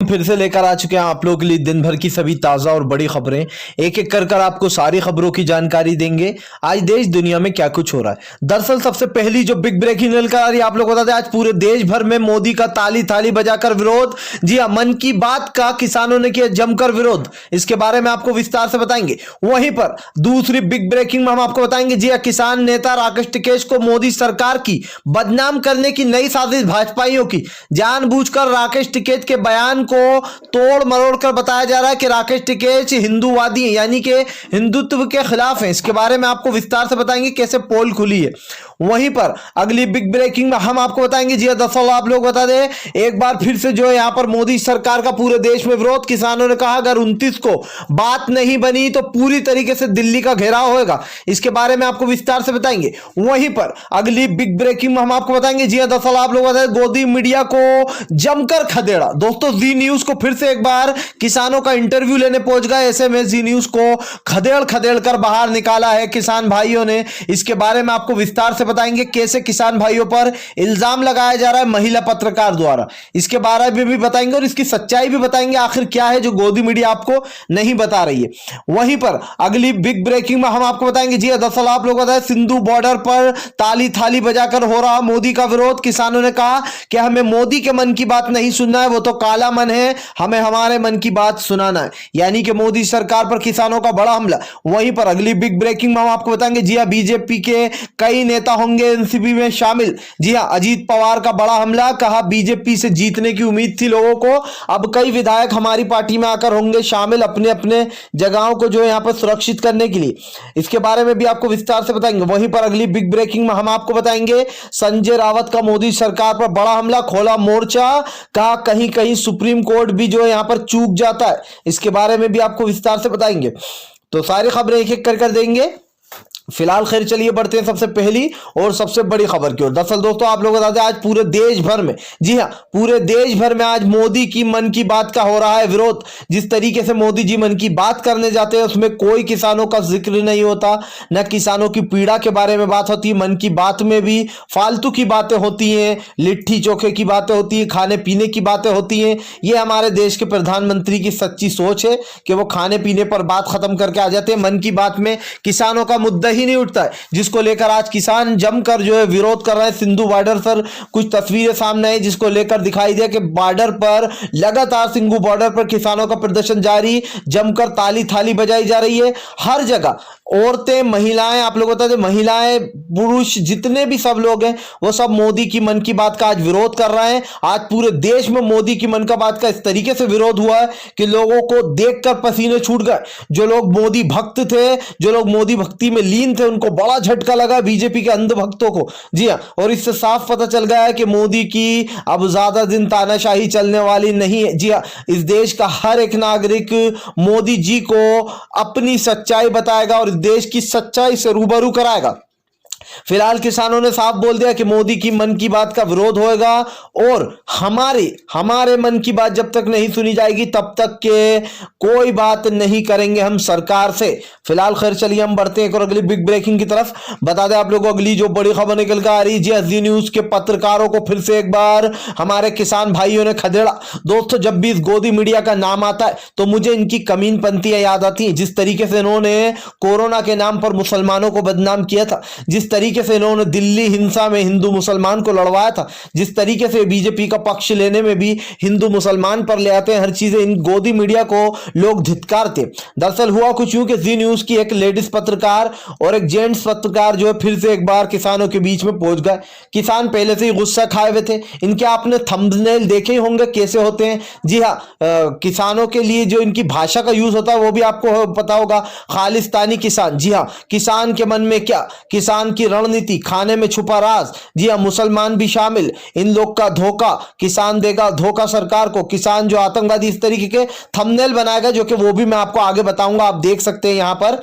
फिर से लेकर आ चुके हैं आप लोगों के लिए दिन भर की सभी ताजा और बड़ी खबरें। एक एक कर आपको सारी खबरों की जानकारी देंगे। आज देश दुनिया में क्या कुछ हो रहा है। दरअसल सबसे पहली जो बिग ब्रेकिंग न्यूज आ रही है, आप लोग बता दें, आज पूरे देश भर में मोदी का ताली थाली बजाकर विरोध। जी हां, मन की बात का किसानों ने किया जमकर विरोध। इसके बारे में आपको विस्तार से बताएंगे। वहीं पर दूसरी बिग ब्रेकिंग में हम आपको बताएंगे, जी हां, किसान नेता राकेश टिकैत को मोदी सरकार की बदनाम करने की नई साजिश भाजपाइयों की। जानबूझकर राकेश टिकैत के बयान को तोड़ मरोड़ कर बताया जा रहा है कि राकेश टिकैत हिंदूवादी हैं, यानी कि हिंदुत्व के खिलाफ हैं। इसके बारे में आपको विस्तार से बताएंगे कैसे पोल खुली है। वहीं पर अगली बिग ब्रेकिंग में हम आपको बताएंगे, जी दरअसल आप लोग बता दें, एक बार फिर से जो है यहां पर मोदी सरकार का पूरे देश में विरोध। किसानों ने कहा अगर 29 को बात नहीं बनी तो पूरी तरीके से दिल्ली का घेराव होगा। इसके बारे में आपको विस्तार से बताएंगे। वहीं पर अगली बिग ब्रेकिंग में हम आपको बताएंगे, जी दरअसल आप लोग बता दें, गोदी मीडिया को जमकर खदेड़ा। दोस्तों जी न्यूज को फिर से एक बार किसानों का इंटरव्यू लेने पहुंच गए। ऐसे में जी न्यूज को खदेड़ खदेड़ कर बाहर निकाला है किसान भाइयों ने। इसके बारे में आपको विस्तार से बताएंगे कैसे किसान भाइयों पर इल्जाम लगाया जा रहा है महिला पत्रकार द्वारा। इसके बारे में भी बताएंगे और इसकी सच्चाई भी बताएंगे, आखिर क्या है जो गोदी मीडिया आपको नहीं बता रही है। वहीं पर अगली बिग ब्रेकिंग में हम आपको बताएंगे, जी दरअसल आप लोग बताएं, सिंधु बॉर्डर पर ताली थाली बजाकर हो रहा मोदी का विरोध। किसानों ने कहा कि हमें मोदी के मन की बात नहीं सुनना है, वो तो काला मन है, हमें हमारे मन की बात सुनाना है। यानी कि मोदी सरकार पर किसानों का बड़ा हमला। वहीं पर अगली बिग ब्रेकिंग में हम आपको बताएंगे, जी हां, बीजेपी के कई नेता होंगे एनसीपी में शामिल। जी हां, अजीत पवार का बड़ा हमला। कहा बीजेपी से जीतने की उम्मीद थी लोगों को, अब कई विधायक हमारी पार्टी में आकर होंगे शामिल अपने अपने जगहों को जो यहां पर सुरक्षित करने के लिए। इसके बारे में भी आपको विस्तार से बताएंगे। वहीं पर अगली बिग ब्रेकिंग में हम आपको बताएंगे, संजय रावत का मोदी सरकार पर बड़ा हमला, खोला मोर्चा। कहा कहीं कहीं सुप्रीम कोर्ट भी जो है यहां पर चूक जाता है। इसके बारे में भी आपको विस्तार से बताएंगे। तो सारी खबरें एक एक कर देंगे। फिलहाल खैर चलिए बढ़ते हैं सबसे पहली और सबसे बड़ी खबर की ओर। दरअसल दोस्तों आप लोग बता दें, आज पूरे देश भर में, जी हां, पूरे देश भर में आज मोदी की मन की बात का हो रहा है विरोध। जिस तरीके से मोदी जी मन की बात करने जाते हैं उसमें कोई किसानों का जिक्र नहीं होता, न किसानों की पीड़ा के बारे में बात होती है। मन की बात में भी फालतू की बातें होती हैं, लिट्टी चोखे की बातें होती हैं, खाने पीने की बातें होती हैं। ये हमारे देश के प्रधानमंत्री की सच्ची सोच है कि वो खाने पीने पर बात खत्म करके आ जाते हैं। मन की बात में किसानों का मुद्दा ही नहीं उठता है, जिसको लेकर आज किसान जमकर जो है विरोध कर रहे हैं। सिंधु बॉर्डर पर कुछ तस्वीरें सामने आई जिसको लेकर दिखाई दिया कि बॉर्डर पर लगातार सिंधु बॉर्डर पर किसानों का प्रदर्शन जारी, जमकर ताली थाली बजाई जा रही है। हर जगह औरतें, महिलाएं, आप लोग बता दें, महिलाएं, पुरुष, जितने भी सब लोग हैं वो सब मोदी की मन की बात का आज विरोध कर रहे हैं। आज पूरे देश में मोदी की मन का बात का इस तरीके से विरोध हुआ है कि लोगों को देखकर पसीने छूट गए। जो लोग मोदी भक्त थे, जो लोग मोदी भक्ति में लीन थे, उनको बड़ा झटका लगा, बीजेपी के अंध भक्तों को। जी हां, और इससे साफ पता चल गया है कि मोदी की अब ज्यादा दिन तानाशाही चलने वाली नहीं है। जी हां, इस देश का हर एक नागरिक मोदी जी को अपनी सच्चाई बताएगा और देश की सच्चाई से रूबरू कराएगा। फिलहाल किसानों ने साफ बोल दिया कि मोदी की मन की बात का विरोध होगा और हमारे मन की बात जब तक नहीं सुनी जाएगी तब तक के कोई बात नहीं करेंगे हम सरकार से। फिलहाल खैर चलिए हम बढ़ते हैं और अगली बिग ब्रेकिंग की तरफ। बता दें आप लोगों को अगली जो बड़ी खबर निकल कर आ रही है, जी न्यूज के पत्रकारों को फिर से एक बार हमारे किसान भाइयों ने खदेड़ा। दोस्तों जब भी इस गोदी मीडिया का नाम आता है तो मुझे इनकी कमीनपंतियां याद आती हैं। जिस तरीके से इन्होंने कोरोना के नाम पर मुसलमानों को बदनाम किया था, जिस तरीके से इन्होंने दिल्ली हिंसा में हिंदू मुसलमान को लड़वाया था, जिस तरीके से बीजेपी का पक्ष लेने में भी हिंदू मुसलमान पर ले आते हैं, हर चीजें इन गोदी मीडिया को लोग धिक्कारते। दरअसल हुआ कुछ यूं कि जी न्यूज की एक लेडीज पत्रकार और एक जेंट्स पत्रकार जो है फिर से एक बार किसानों के बीच में पहुंच गए। किसान पहले से ही गुस्सा खाए हुए थे। इनके आपने थंबनेल देखे ही होंगे कैसे होते हैं। जी हाँ, किसानों के लिए जो इनकी भाषा का यूज होता है वो भी आपको पता होगा, खालिस्तानी किसान। जी हाँ, किसान के मन में क्या, किसान की रणनीति, खाने में छुपा राज। जी हां, मुसलमान भी शामिल, इन लोग का धोखा, किसान देगा धोखा सरकार को, किसान जो आतंकवादी, इस तरीके के थंबनेल बनाएगा जो कि वो भी मैं आपको आगे बताऊंगा, आप देख सकते हैं यहां पर।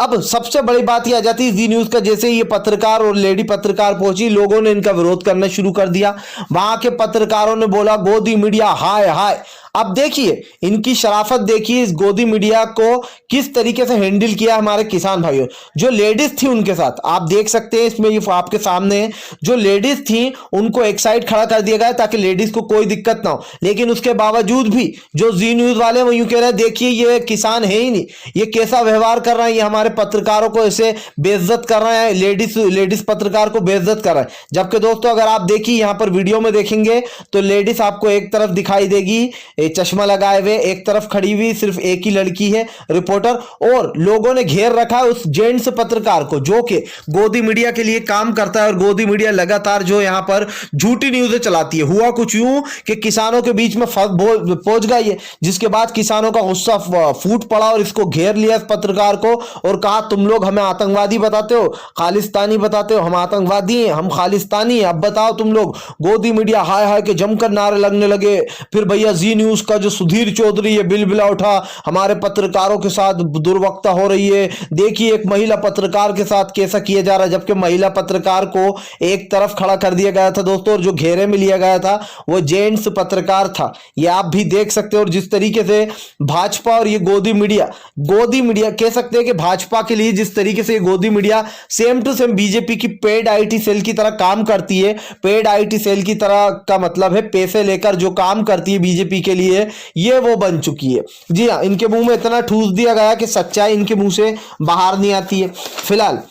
अब सबसे बड़ी बात यह आ जाती है जी न्यूज का, जैसे ये पत्रकार और लेडी पत्रकार पहुंची, लोगों ने इनका विरोध करना शुरू कर दिया। वहां के पत्रकारों ने बोला गोदी मीडिया हाय हाय। अब देखिए इनकी शराफत, देखिए इस गोदी मीडिया को किस तरीके से हैंडल किया हमारे किसान भाइयों। जो लेडीज थी उनके साथ आप देख सकते हैं, इसमें ये आपके सामने है, जो लेडीज थी उनको एक साइड खड़ा कर दिया गया ताकि लेडीज को कोई दिक्कत ना हो। लेकिन उसके बावजूद भी जो जी न्यूज वाले वो यूं कह रहे हैं देखिए ये किसान है ही नहीं, ये कैसा व्यवहार कर रहा है, ये हमारे पत्रकारों को ऐसे बेइज्जत कर रहा है, लेडीज पत्रकार को बेइज्जत कर रहा है। जबकि दोस्तों अगर आप देखिए यहां पर वीडियो में देखेंगे तो लेडीज आपको एक तरफ दिखाई देगी चश्मा लगाए हुए, एक तरफ खड़ी हुई सिर्फ एक ही लड़की है रिपोर्टर, और लोगों ने घेर रखा है उस जेंट्स पत्रकार को जो कि गोदी मीडिया के लिए काम करता है। और गोदी मीडिया लगातार जो यहां पर झूठी न्यूज़ें चलाती है। हुआ कुछ यूं कि किसानों के बीच में पहुंच गई है, जिसके बाद किसानों का गुस्सा फूट पड़ा और इसको घेर लिया इस पत्रकार को और कहा तुम लोग हमें आतंकवादी बताते हो, खालिस्तानी बताते हो, हम आतंकवादी हैं, हम खालिस्तानी हैं, अब बताओ तुम लोग। गोदी मीडिया हाय हाय के जमकर नारे लगने लगे। फिर भैया जी न्यूज का जो सुधीर चौधरी है बिलबिला उठा, हमारे पत्रकारों के साथ दुर्वक्ता हो रही है, देखिए एक महिला पत्रकार के साथ कैसा किया जा रहा है, जबकि महिला पत्रकार को एक तरफ खड़ा कर दिया गया था दोस्तों, और जो घेरे में लिया गया था वो जेंट्स पत्रकार था। ये आप भी देख सकते हो। और जिस तरीके से भाजपा और ये गोदी मीडिया कह सकते हैं कि भाजपा के लिए जिस तरीके से गोदी media same to same BJP की पेड आईटी सेल की तरह काम करती है, पेड आईटी सेल की तरह का मतलब है पैसे लेकर जो काम करती है बीजेपी के लिए, ये वो बन चुकी है। जी हाँ, इनके मुंह में इतना ठूस दिया गया कि सच्चाई इनके मुंह से बाहर नहीं आती है फिलहाल।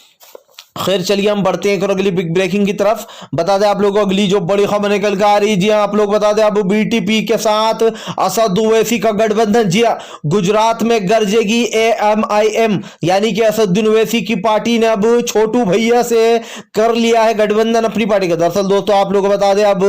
खैर चलिए हम बढ़ते हैं एक और अगली बिग ब्रेकिंग की तरफ। बता दें आप लोगों को अगली जो बड़ी खबर निकल कर आ रही, जी हाँ आप लोग बता दें अब बीटीपी के साथ असद ओवैसी का गठबंधन। जी हाँ, गुजरात में गरजेगी एएमआईएम, यानी कि असदुद्दीन ओवैसी की पार्टी ने अब छोटू भैया से कर लिया है गठबंधन अपनी पार्टी का। दरअसल दोस्तों आप लोग को बता दें अब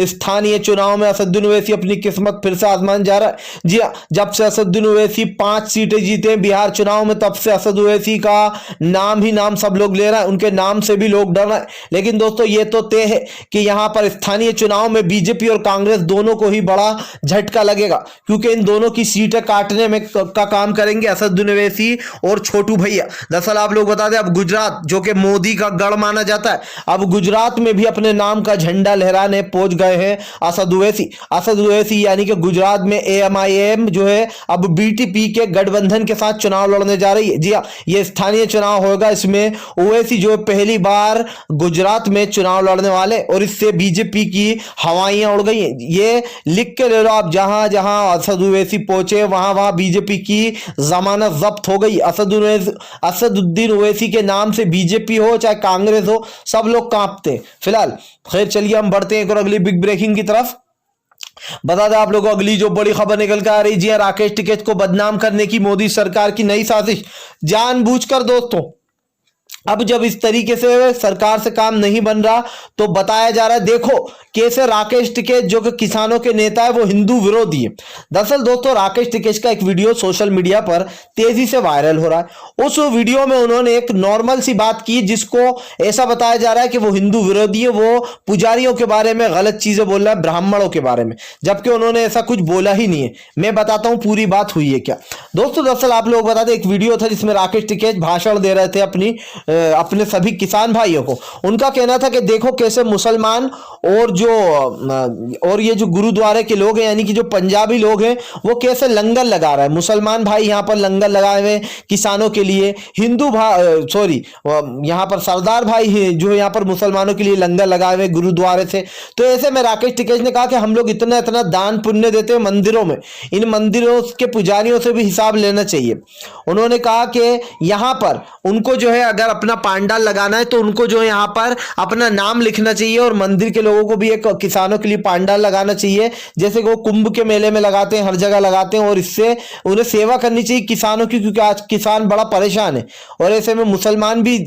स्थानीय चुनाव में असदुद्दीन ओवैसी अपनी किस्मत फिर से आजमान जा रहा है। जी हाँ, जब से असदुद्दीन ओवैसी 5 सीटें जीते बिहार चुनाव में, तब से असद ओवैसी का नाम ही नाम सब लोग ले रहा है, उनके नाम से भी लोग डर रहे हैं। लेकिन दोस्तों ये तो तय है कि यहां पर स्थानीय चुनाव में बीजेपी और कांग्रेस दोनों को ही बड़ा झटका लगेगा, क्योंकि इन दोनों की सीटें काटने में का काम करेंगे असदुद्दीन ओवैसी और छोटू भैया। दरअसल आप लोग बता दें अब गुजरात जो कि मोदी का गढ़ माना जाता है, अब गुजरात में भी अपने नाम का झंडा लहराने पहुंच गए हैं असद ओवैसी यानी कि गुजरात में एएमआईएम जो है अब बीटीपी के गठबंधन के साथ चुनाव लड़ने जा रही है। जी हाँ, ये स्थानीय चुनाव होगा, इसमें ओवैसी जो पहली बार गुजरात में चुनाव लड़ने वाले, और इससे बीजेपी की हवाइयां उड़ गई हैं। ये लिख के ले लो आप, जहां जहां असद ओवैसी पहुंचे वहां वहां बीजेपी की जमानत जब्त हो गई। असदुद्दीन ओवैसी के नाम से बीजेपी हो चाहे कांग्रेस हो, सब लोग कांपते हैं फिलहाल। खैर चलिए हम बढ़ते हैं एक और अगली बिग ब्रेकिंग की तरफ। बता दें आप लोगों को अगली जो बड़ी खबर निकल कर आ रही, जी राकेश टिकैत को बदनाम करने की मोदी सरकार की नई साजिश जानबूझकर। दोस्तों अब जब इस तरीके से सरकार से काम नहीं बन रहा तो बताया जा रहा है देखो कैसे राकेश टिकैत जो कि किसानों के नेता है वो हिंदू विरोधी है। दरअसल दोस्तों राकेश टिकैत का एक वीडियो सोशल मीडिया पर तेजी से वायरल हो रहा है। उस वीडियो में उन्होंने एक नॉर्मल सी बात की जिसको ऐसा बताया जा रहा है कि वो हिंदू विरोधी है, वो पुजारियों के बारे में गलत चीजें बोल रहा है, ब्राह्मणों के बारे में, जबकि उन्होंने ऐसा कुछ बोला ही नहीं है। मैं बताता हूं पूरी बात हुई है क्या। दोस्तों दरअसल आप लोग बता दें एक वीडियो था जिसमें राकेश टिकैत भाषण दे रहे थे अपने सभी किसान भाइयों को। उनका कहना था कि देखो कैसे मुसलमान और ये जो गुरुद्वारे के लोग हैं यानी कि जो पंजाबी लोग हैं वो कैसे लंगर लगा रहे हैं। मुसलमान भाई यहाँ पर लंगर लगाए हुए किसानों के लिए, यहाँ पर सरदार भाई हैं जो यहाँ पर मुसलमानों के लिए लंगर लगाए हुए गुरुद्वारे से। तो ऐसे में राकेश टिकैत ने कहा कि हम लोग इतना इतना दान पुण्य देते हैं मंदिरों में, इन मंदिरों के पुजारियों से भी हिसाब लेना चाहिए। उन्होंने कहा कि यहाँ पर उनको जो है अगर अपना पांडाल लगाना है तो उनको जो है यहाँ पर अपना नाम लिखना चाहिए, और मंदिर के लोगों को भी एक किसानों के लिए पांडाल लगाना चाहिए जैसे कि वो कुंभ के मेले में लगाते हैं, हर जगह लगाते हैं, और इससे उन्हें सेवा करनी चाहिए किसानों की, क्योंकि आज किसान बड़ा परेशान है। और ऐसे में मुसलमान भी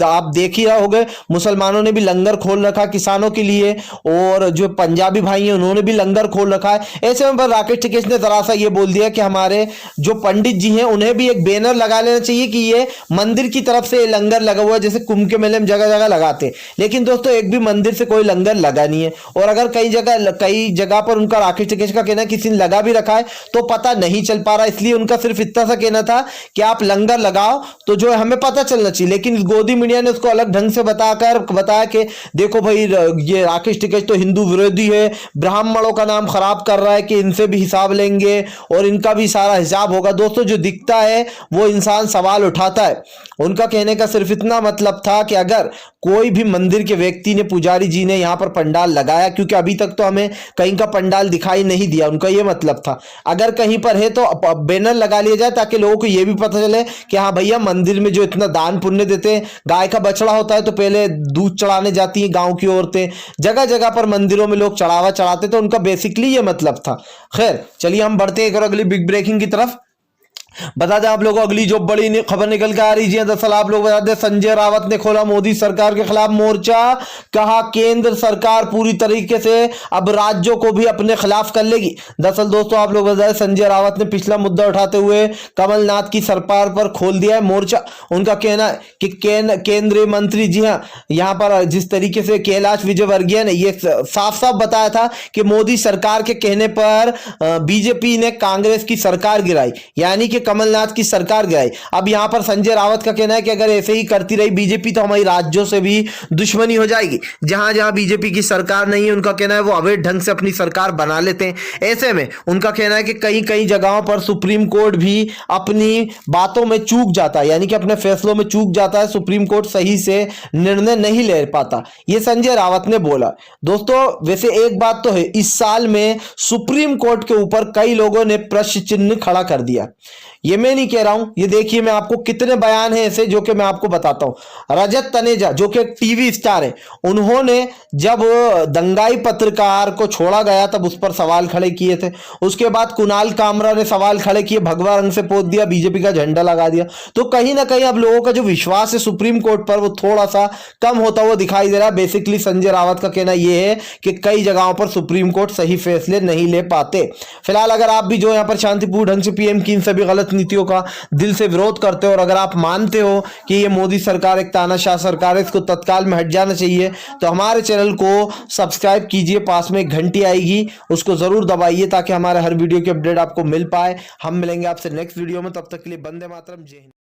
आप देख ही रहे होंगे, मुसलमानों ने भी लंगर खोल रखा किसानों के लिए, और जो पंजाबी भाई हैं उन्होंने भी लंगर खोल रखा है। ऐसे में राकेश टिकैत ने जरा सा ये बोल दिया कि हमारे जो पंडित जी हैं उन्हें भी एक बैनर लगा लेना चाहिए कि ये मंदिर की तरफ से लंगर लगा हुआ है, जैसे कुंभ के मेले में जगह जगह लगाते हैं, लेकिन दोस्तों एक भी मंदिर से कोई लंगर लगा नहीं है। और अगर कई जगह पर उनका राकेश टिकेश का कहना है किसी ने लगा भी रखा है तो पता नहीं चल पा रहा, इसलिए उनका सिर्फ इतना सा कहना था कि आप लंगर लगाओ तो जो है हमें पता चलना चाहिए। लेकिन इस गोदी मीडिया ने उसको अलग ढंग से बताया कि देखो भाई ये राकेश टिकेश तो हिंदू विरोधी है, ब्राह्मणों का नाम खराब कर रहा है कि इनसे भी हिसाब लेंगे और इनका भी सारा हिसाब होगा। दोस्तों जो दिखता है वो इंसान सवाल उठाता है। उनका कहने का सिर्फ इतना मतलब था कि अगर कोई भी मंदिर के व्यक्ति ने, पुजारी जी ने यहाँ पर पंडाल लगाया, क्योंकि अभी तक तो हमें कहीं का पंडाल दिखाई नहीं दिया, उनका ये मतलब था अगर कहीं पर है तो बैनर लगा लिया जाए ताकि लोगों को ये भी पता चले कि हाँ भैया मंदिर में जो इतना दान पुण्य देते हैं, गाय का बछड़ा होता है तो पहले दूध चढ़ाने जाती हैं गांव की औरतें, जगह जगह पर मंदिरों में लोग चढ़ावा चढ़ाते, तो उनका बेसिकली ये मतलब था। खैर चलिए हम बढ़ते हैं एक और अगली बिग ब्रेकिंग की तरफ। बता दें आप लोगों को अगली जो बड़ी खबर निकल के आ रही है, दरअसल आप लोग बता दें संजय रावत ने खोला मोदी सरकार के खिलाफ मोर्चा, कहा केंद्र सरकार पूरी तरीके से अब राज्यों को भी अपने खिलाफ कर लेगी। दरअसल दोस्तों आप लोग बता दें संजय रावत ने पिछला मुद्दा उठाते हुए कमलनाथ की सरकार पर खोल दिया है मोर्चा। उनका कहना है कि केंद्रीय मंत्री, जी हाँ, यहाँ पर जिस तरीके से कैलाश विजयवर्गीय ने ये साफ साफ बताया था कि मोदी सरकार के कहने पर बीजेपी ने कांग्रेस की सरकार गिराई, यानी कि कमलनाथ की सरकार गिराई। अब यहां पर संजय रावत का कहना है कि अगर ऐसे ही करती रही बीजेपी तो हमारी राज्यों से भी दुश्मनी हो जाएगी। जहां जहां बीजेपी की सरकार नहीं है, उनका कहना है वो अवैध ढंग से अपनी सरकार बना लेते हैं। ऐसे में उनका कहना है कि कई कई जगहों पर सुप्रीम कोर्ट भी अपनी बातों में चूक जाता है, यानी कि अपने फैसलों में चूक जाता है, सुप्रीम कोर्ट सही से निर्णय नहीं ले पाता, ये संजय रावत ने बोला। दोस्तों वैसे एक बात तो है, इस साल में सुप्रीम कोर्ट के ऊपर कई लोगों ने प्रश्न चिन्ह खड़ा कर दिया। ये मैं नहीं कह रहा हूं, ये देखिए मैं आपको कितने बयान हैं ऐसे जो कि मैं आपको बताता हूं। रजत तनेजा जो कि एक टीवी स्टार है, उन्होंने जब दंगाई पत्रकार को छोड़ा गया तब उस पर सवाल खड़े किए थे। उसके बाद कुणाल कामरा ने सवाल खड़े किए, भगवा रंग से पोत दिया, बीजेपी का झंडा लगा दिया। तो कहीं ना कहीं अब लोगों का जो विश्वास है सुप्रीम कोर्ट पर वो थोड़ा सा कम होता हुआ दिखाई दे रहा है। बेसिकली संजय रावत का कहना यह है कि कई जगहों पर सुप्रीम कोर्ट सही फैसले नहीं ले पाते। फिलहाल अगर आप भी जो यहाँ पर शांतिपूर्ण ढंग से पीएम की इन सभी गलत नीतियों का दिल से विरोध करते हो और अगर आप मानते हो कि ये मोदी सरकार एक तानाशाह सरकार है, इसको तत्काल में हट जाना चाहिए, तो हमारे चैनल को सब्सक्राइब कीजिए, पास में एक घंटी आएगी उसको जरूर दबाइए ताकि हमारे हर वीडियो की अपडेट आपको मिल पाए। हम मिलेंगे आपसे नेक्स्ट वीडियो में, तब तक के लिए वंदे मातरम, जय हिंद।